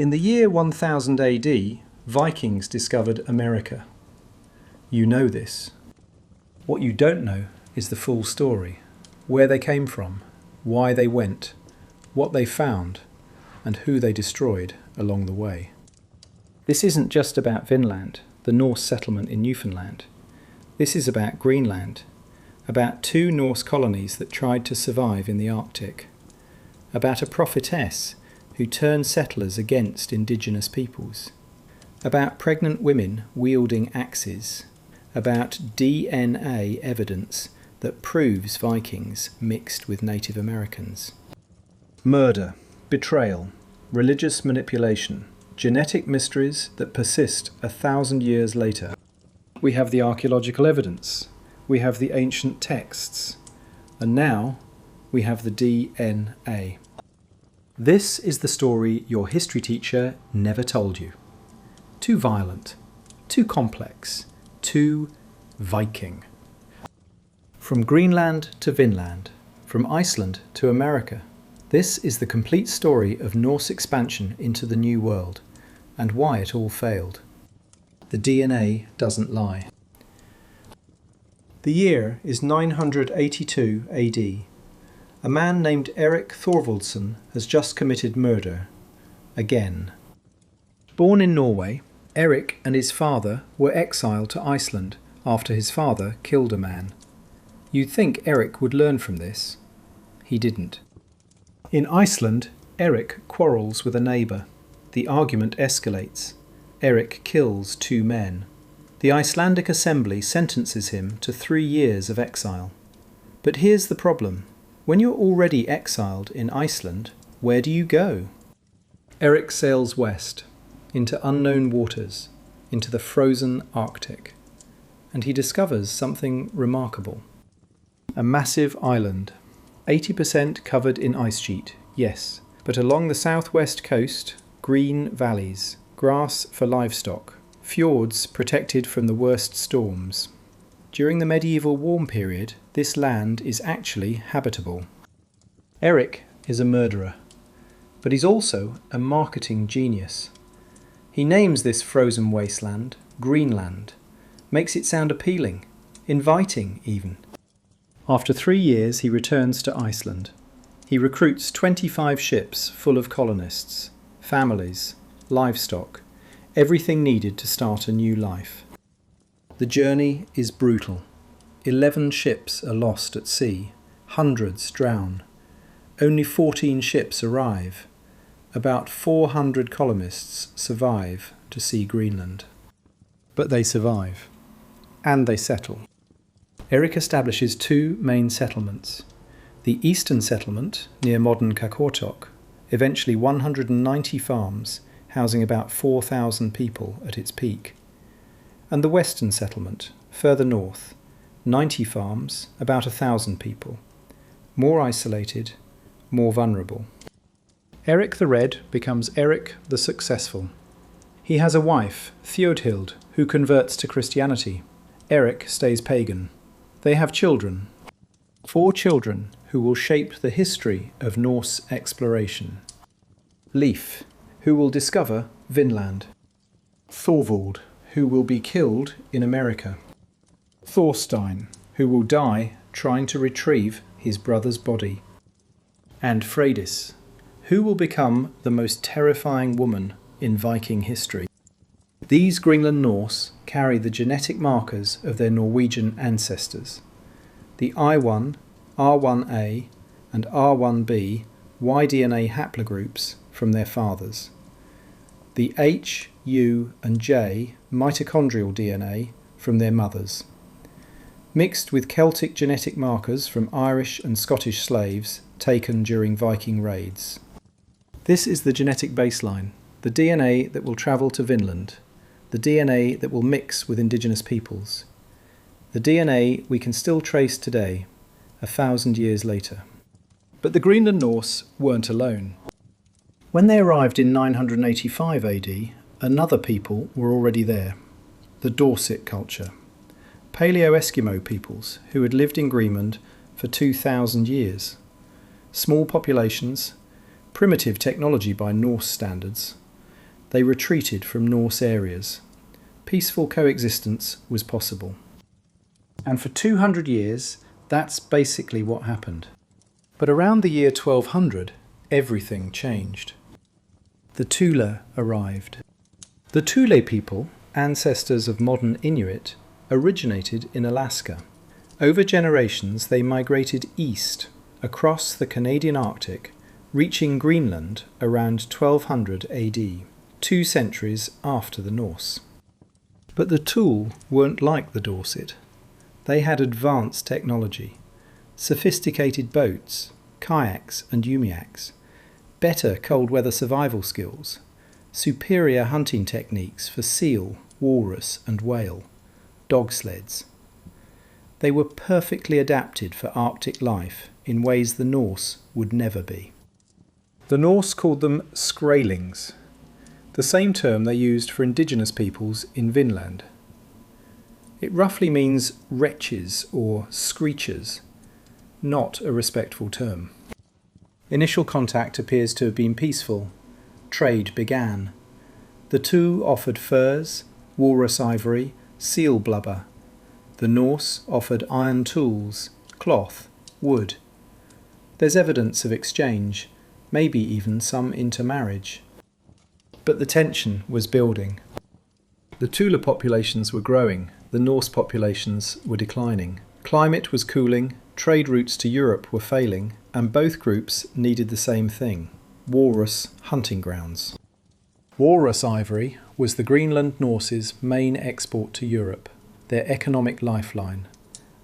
In the year 1000 AD, Vikings discovered America. You know this. What you don't know is the full story. Where they came from, why they went, what they found, and who they destroyed along the way. This isn't just about Vinland, the Norse settlement in Newfoundland. This is about Greenland, about 2 Norse colonies that tried to survive in the Arctic, about a prophetess who turned settlers against indigenous peoples, about pregnant women wielding axes, about DNA evidence that proves Vikings mixed with Native Americans. Murder, betrayal, religious manipulation, genetic mysteries that persist 1,000 years later. We have the archaeological evidence, we have the ancient texts, and now we have the DNA. This is the story your history teacher never told you. Too violent, too complex, too Viking. From Greenland to Vinland, from Iceland to America, this is the complete story of Norse expansion into the New World, and why it all failed. The DNA doesn't lie. The year is 982 AD. A man named Erik Thorvaldsson has just committed murder. Again. Born in Norway, Erik and his father were exiled to Iceland after his father killed a man. You'd think Erik would learn from this. He didn't. In Iceland, Erik quarrels with a neighbour. The argument escalates. Erik kills 2 men. The Icelandic assembly sentences him to 3 years of exile. But here's the problem. When you're already exiled in Iceland, where do you go? Erik sails west, into unknown waters, into the frozen Arctic, and he discovers something remarkable. A massive island, 80% covered in ice sheet, yes, but along the southwest coast, green valleys, grass for livestock, fjords protected from the worst storms. During the medieval warm period, this land is actually habitable. Erik is a murderer, but he's also a marketing genius. He names this frozen wasteland Greenland, makes it sound appealing, inviting even. After 3 years, he returns to Iceland. He recruits 25 ships full of colonists, families, livestock, everything needed to start a new life. The journey is brutal. 11 ships are lost at sea, hundreds drown. Only 14 ships arrive. About 400 colonists survive to see Greenland. But they survive. And they settle. Erik establishes 2 main settlements. The eastern settlement, near modern Qaqortoq, eventually 190 farms, housing about 4,000 people at its peak. And the western settlement, further north, 90 farms, about 1,000 people. More isolated, more vulnerable. Erik the Red becomes Erik the Successful. He has a wife, Thiodhild, who converts to Christianity. Erik stays pagan. They have children. 4 children who will shape the history of Norse exploration. Leif, who will discover Vinland. Thorvald, who will be killed in America. Thorstein, who will die trying to retrieve his brother's body. And Freydis, who will become the most terrifying woman in Viking history. These Greenland Norse carry the genetic markers of their Norwegian ancestors. The I1, R1a and R1b Y-DNA haplogroups from their fathers. The H, U and J mitochondrial DNA from their mothers. Mixed with Celtic genetic markers from Irish and Scottish slaves taken during Viking raids. This is the genetic baseline, the DNA that will travel to Vinland, the DNA that will mix with indigenous peoples, the DNA we can still trace today, 1,000 years later. But the Greenland Norse weren't alone. When they arrived in 985 AD, another people were already there, the Dorset culture. Paleo-Eskimo peoples who had lived in Greenland for 2,000 years. Small populations, primitive technology by Norse standards, They retreated from Norse areas. Peaceful coexistence was possible. And for 200 years, that's basically what happened. But around the year 1200, everything changed. The Thule arrived. The Thule people, ancestors of modern Inuit, originated in Alaska. Over generations, they migrated east, across the Canadian Arctic, reaching Greenland around 1200 AD, 2 centuries after the Norse. But the Thule weren't like the Dorset. They had advanced technology, sophisticated boats, kayaks and umiaks, better cold weather survival skills, superior hunting techniques for seal, walrus and whale, dog sleds. They were perfectly adapted for Arctic life in ways the Norse would never be. The Norse called them Skraelings, the same term they used for indigenous peoples in Vinland. It roughly means wretches or screechers, not a respectful term. Initial contact appears to have been peaceful. Trade began. The two offered furs, walrus ivory, seal blubber. The Norse offered iron tools, cloth, wood. There's evidence of exchange, maybe even some intermarriage. But the tension was building. The Thule populations were growing, the Norse populations were declining. Climate was cooling, trade routes to Europe were failing, and both groups needed the same thing: walrus hunting grounds. Walrus ivory was the Greenland Norse's main export to Europe, their economic lifeline,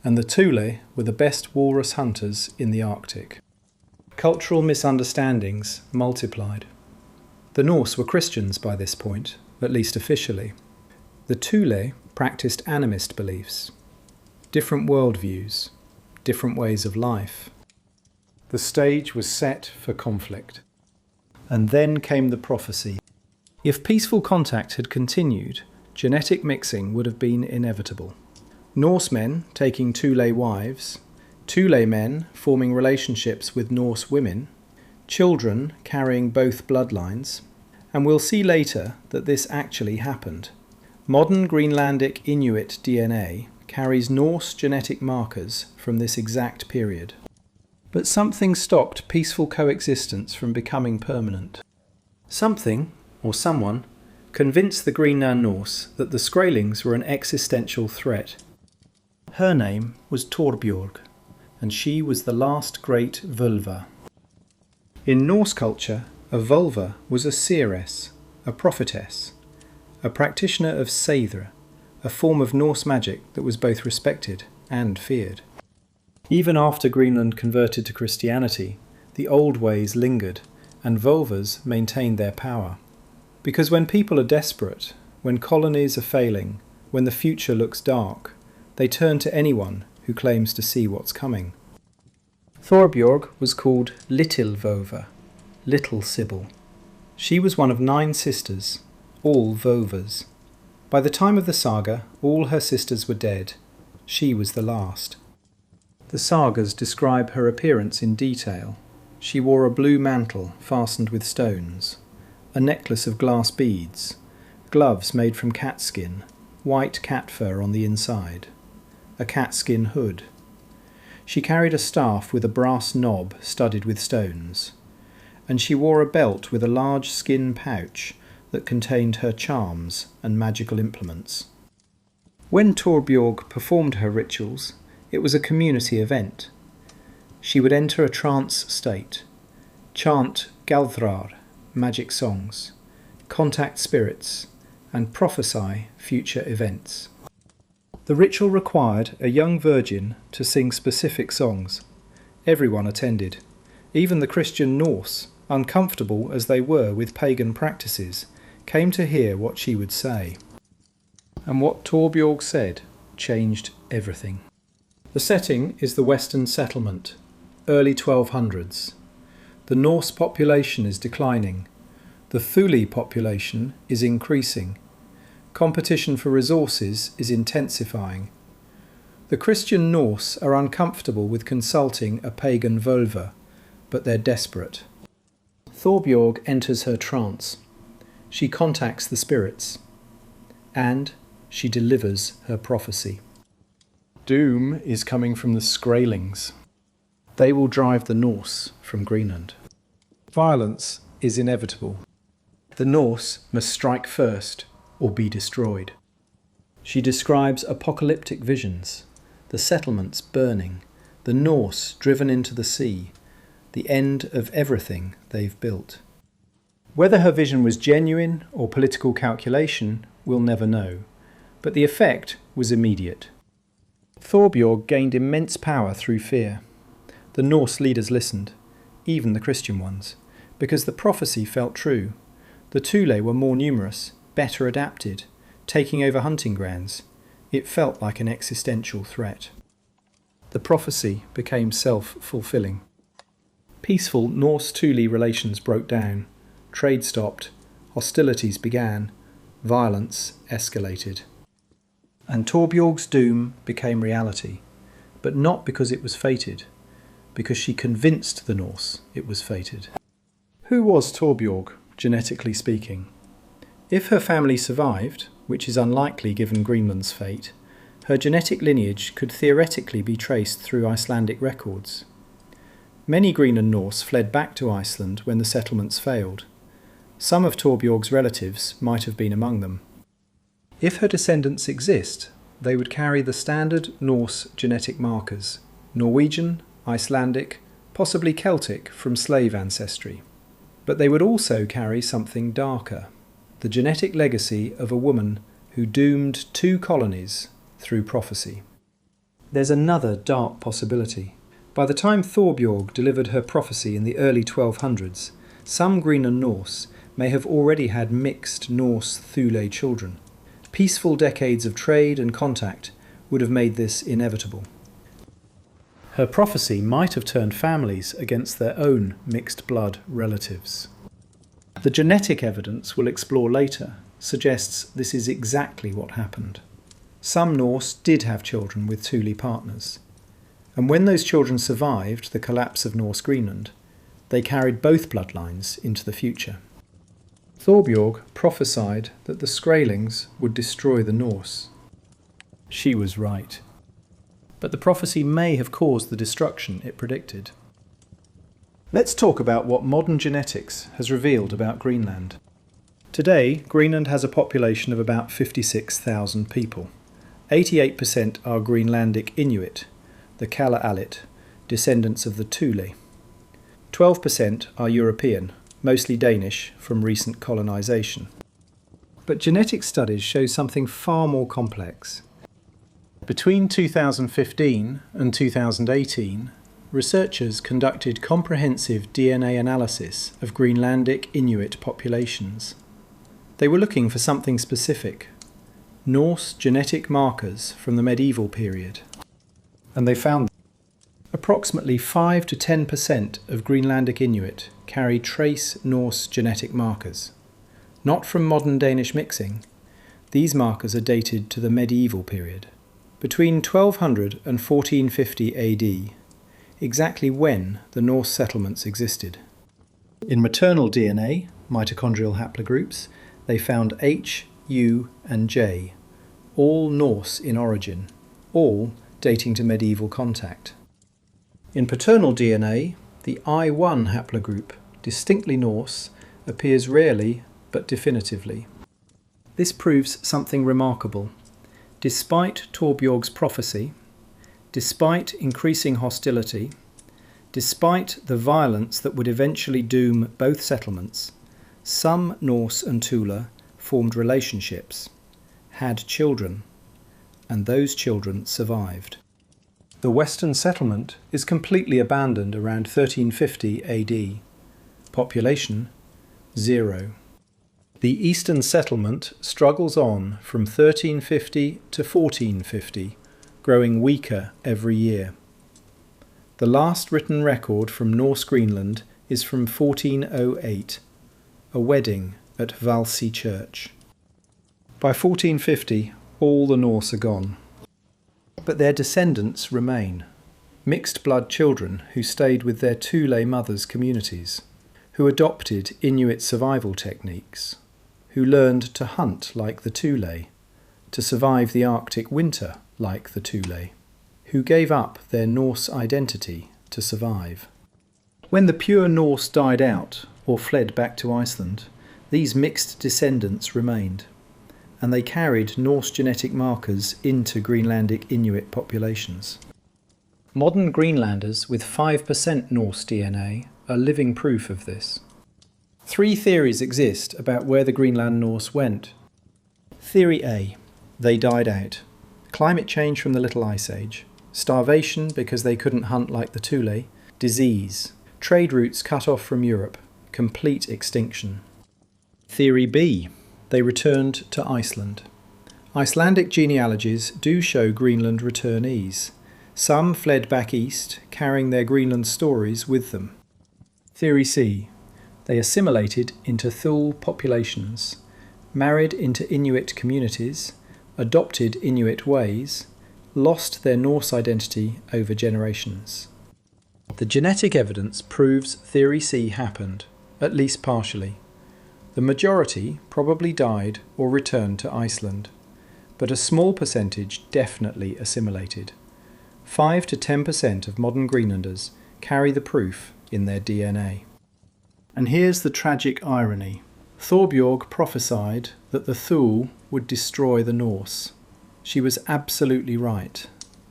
and the Thule were the best walrus hunters in the Arctic. Cultural misunderstandings multiplied. The Norse were Christians by this point, at least officially. The Thule practiced animist beliefs, different worldviews, different ways of life. The stage was set for conflict. And then came the prophecy. If peaceful contact had continued, genetic mixing would have been inevitable. Norsemen taking Thule wives, Thule men forming relationships with Norse women, children carrying both bloodlines, and we'll see later that this actually happened. Modern Greenlandic Inuit DNA carries Norse genetic markers from this exact period. But something stopped peaceful coexistence from becoming permanent. Something, or someone, convinced the Greenland Norse that the Skraelings were an existential threat. Her name was Thorbjorg, and she was the last great völva. In Norse culture, a völva was a seeress, a prophetess, a practitioner of seidr, a form of Norse magic that was both respected and feared. Even after Greenland converted to Christianity, the old ways lingered, and völvas maintained their power. Because when people are desperate, when colonies are failing, when the future looks dark, they turn to anyone who claims to see what's coming. Thorbjorg was called Litil-völva, Little Sibyl. She was one of 9 sisters, all völvas. By the time of the saga, all her sisters were dead. She was the last. The sagas describe her appearance in detail. She wore a blue mantle fastened with stones, a necklace of glass beads, gloves made from cat skin, white cat fur on the inside, a catskin hood. She carried a staff with a brass knob studded with stones, and she wore a belt with a large skin pouch that contained her charms and magical implements. When Thorbjorg performed her rituals, it was a community event. She would enter a trance state, chant Galdrar, magic songs, contact spirits, and prophesy future events. The ritual required a young virgin to sing specific songs. Everyone attended, even the Christian Norse, uncomfortable as they were with pagan practices, came to hear what she would say. And what Thorbjorg said changed everything. The setting is the Western settlement, early 1200s. The Norse population is declining. The Thule population is increasing. Competition for resources is intensifying. The Christian Norse are uncomfortable with consulting a pagan völva, but they're desperate. Thorbjorg enters her trance. she contacts the spirits, and she delivers her prophecy. Doom is coming from the Skraelings. They will drive the Norse from Greenland. Violence is inevitable. The Norse must strike first or be destroyed. She describes apocalyptic visions, the settlements burning, the Norse driven into the sea, the end of everything they've built. Whether her vision was genuine or political calculation, we'll never know, but the effect was immediate. Thorbjorg gained immense power through fear. The Norse leaders listened, even the Christian ones, because the prophecy felt true. The Thule were more numerous, better adapted, taking over hunting grounds. It felt like an existential threat. The prophecy became self-fulfilling. Peaceful Norse-Thule relations broke down. Trade stopped, hostilities began, violence escalated. And Thorbjorg's doom became reality, but not because it was fated, because she convinced the Norse it was fated. Who was Thorbjorg, genetically speaking? If her family survived, which is unlikely given Greenland's fate, her genetic lineage could theoretically be traced through Icelandic records. Many Greenland Norse fled back to Iceland when the settlements failed. Some of Thorbjorg's relatives might have been among them. If her descendants exist, they would carry the standard Norse genetic markers: Norwegian, Icelandic, possibly Celtic from slave ancestry. But they would also carry something darker, the genetic legacy of a woman who doomed 2 colonies through prophecy. There's another dark possibility. By the time Thorbjorg delivered her prophecy in the early 1200s, some Greenland Norse may have already had mixed Norse-Thule children. Peaceful decades of trade and contact would have made this inevitable. Her prophecy might have turned families against their own mixed-blood relatives. The genetic evidence we'll explore later suggests this is exactly what happened. Some Norse did have children with Thule partners, and when those children survived the collapse of Norse Greenland, they carried both bloodlines into the future. Thorbjorg prophesied that the Skraelings would destroy the Norse. She was right. But the prophecy may have caused the destruction it predicted. Let's talk about what modern genetics has revealed about Greenland. Today, Greenland has a population of about 56,000 people. 88% are Greenlandic Inuit, the Kalaallit, descendants of the Thule. 12% are European, mostly Danish from recent colonisation. But genetic studies show something far more complex. Between 2015 and 2018, researchers conducted comprehensive DNA analysis of Greenlandic Inuit populations. They were looking for something specific: Norse genetic markers from the medieval period. And they found approximately 5 to 10% of Greenlandic Inuit carry trace Norse genetic markers. Not from modern Danish mixing. These markers are dated to the medieval period. Between 1200 and 1450 AD, exactly when the Norse settlements existed. In maternal DNA, mitochondrial haplogroups, they found H, U and J, all Norse in origin, all dating to medieval contact. In paternal DNA, the I1 haplogroup, distinctly Norse, appears rarely but definitively. This proves something remarkable. Despite Thorbjorg's prophecy, despite increasing hostility, despite the violence that would eventually doom both settlements, some Norse and Thule formed relationships, had children, and those children survived. The western settlement is completely abandoned around 1350 AD. Population 0. The eastern settlement struggles on from 1350 to 1450, growing weaker every year. The last written record from Norse Greenland is from 1408, a wedding at Valsey Church. By 1450, all the Norse are gone. But their descendants remain, mixed-blood children who stayed with their Thule mothers' communities, who adopted Inuit survival techniques, who learned to hunt like the Thule, to survive the Arctic winter like the Thule, who gave up their Norse identity to survive. When the pure Norse died out or fled back to Iceland, these mixed descendants remained, and they carried Norse genetic markers into Greenlandic Inuit populations. Modern Greenlanders with 5% Norse DNA are living proof of this. 3 theories exist about where the Greenland Norse went. Theory A: they died out. Climate change from the Little Ice Age. Starvation because they couldn't hunt like the Thule. Disease. Trade routes cut off from Europe. Complete extinction. Theory B: they returned to Iceland. Icelandic genealogies do show Greenland returnees. Some fled back east, carrying their Greenland stories with them. Theory C: they assimilated into Thule populations, married into Inuit communities, adopted Inuit ways, lost their Norse identity over generations. The genetic evidence proves Theory C happened, at least partially. The majority probably died or returned to Iceland, but a small percentage definitely assimilated. 5 to 10% of modern Greenlanders carry the proof in their DNA. And here's the tragic irony. Thorbjorg prophesied that the Thule would destroy the Norse. She was absolutely right.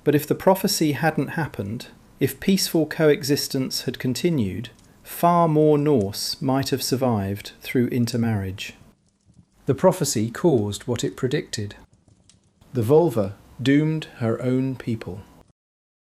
But if the prophecy hadn't happened, if peaceful coexistence had continued, far more Norse might have survived through intermarriage. The prophecy caused what it predicted. The völva doomed her own people.